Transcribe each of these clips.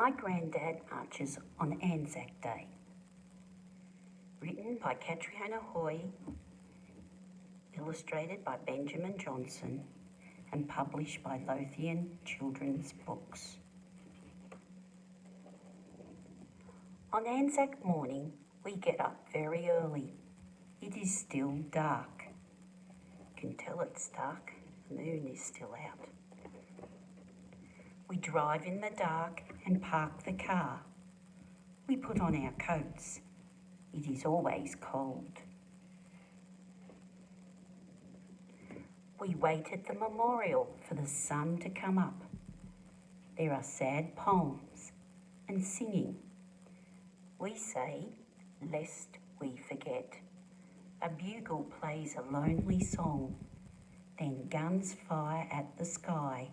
My Grandad marches on Anzac Day. Written by Catriona Hoy, illustrated by Benjamin Johnson, and published by Lothian Children's Books. On Anzac morning, we get up very early. It is still dark. You can tell it's dark, the moon is still out. We drive in the dark and park the car. We put on our coats. It is always cold. We wait at the memorial for the sun to come up. There are sad poems and singing. We say, lest we forget. A bugle plays a lonely song. Then guns fire at the sky.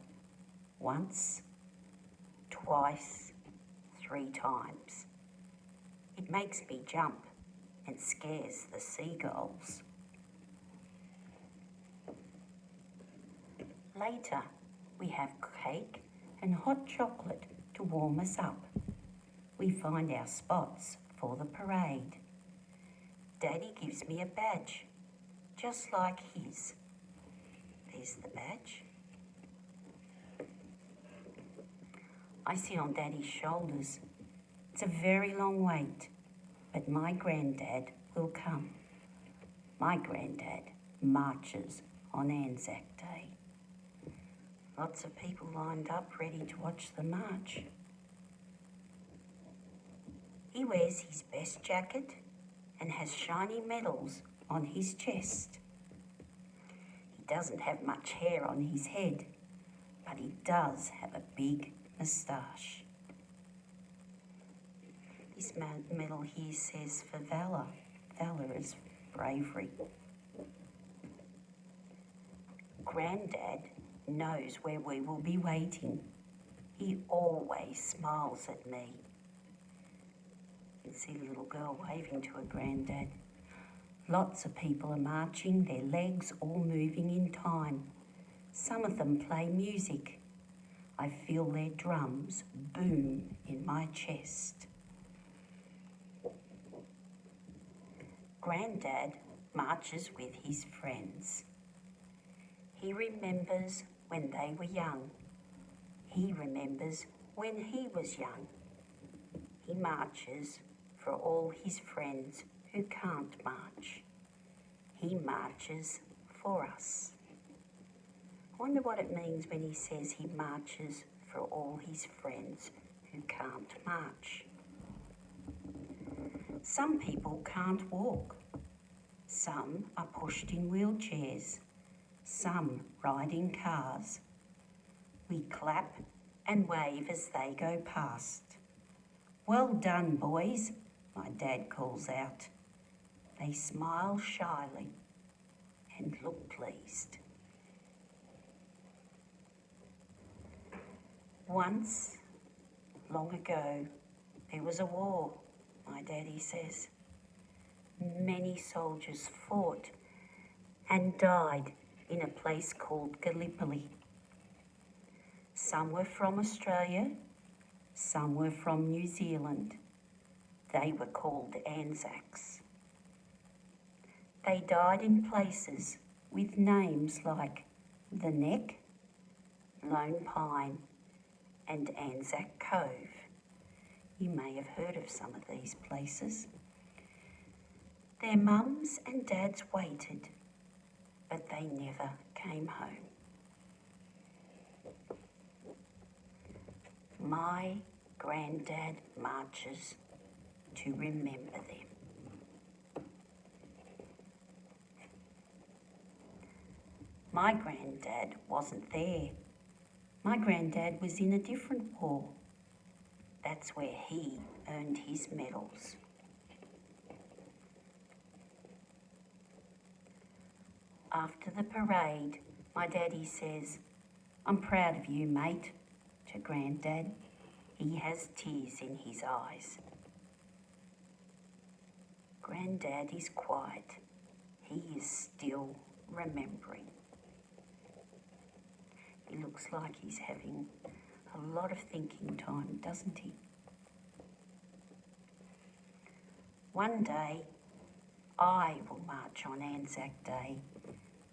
Once, twice, 3 times. It makes me jump and scares the seagulls. Later, we have cake and hot chocolate to warm us up. We find our spots for the parade. Daddy gives me a badge, just like his. There's the badge. I sit on Daddy's shoulders. It's a very long wait, but my Grandad will come. My Grandad marches on Anzac Day. Lots of people lined up ready to watch the march. He wears his best jacket and has shiny medals on his chest. He doesn't have much hair on his head, but he does have a big moustache. This medal here says for valour. Valour is bravery. Grandad knows where we will be waiting. He always smiles at me. You can see the little girl waving to her Grandad. Lots of people are marching, their legs all moving in time. Some of them play music. I feel their drums boom in my chest. Grandad marches with his friends. He remembers when they were young. He remembers when he was young. He marches for all his friends who can't march. He marches for us. I wonder what it means when he says he marches for all his friends who can't march. Some people can't walk. Some are pushed in wheelchairs. Some ride in cars. We clap and wave as they go past. Well done, boys, my dad calls out. They smile shyly and look pleased. Once, long ago, there was a war, my daddy says. Many soldiers fought and died in a place called Gallipoli. Some were from Australia, some were from New Zealand. They were called Anzacs. They died in places with names like The Neck, Lone Pine, and Anzac Cove. You may have heard of some of these places. Their mums and dads waited, but they never came home. My Grandad marches to remember them. My Grandad wasn't there. My Grandad was in a different war. That's where he earned his medals. After the parade, my daddy says, "I'm proud of you, mate," to Grandad. He has tears in his eyes. Grandad is quiet. He is still remembering. He looks like he's having a lot of thinking time, doesn't he? One day, I will march on Anzac Day,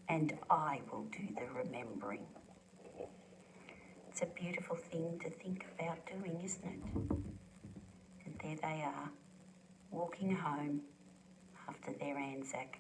and I will do the remembering. It's a beautiful thing to think about doing, isn't it? And there they are, walking home after their Anzac.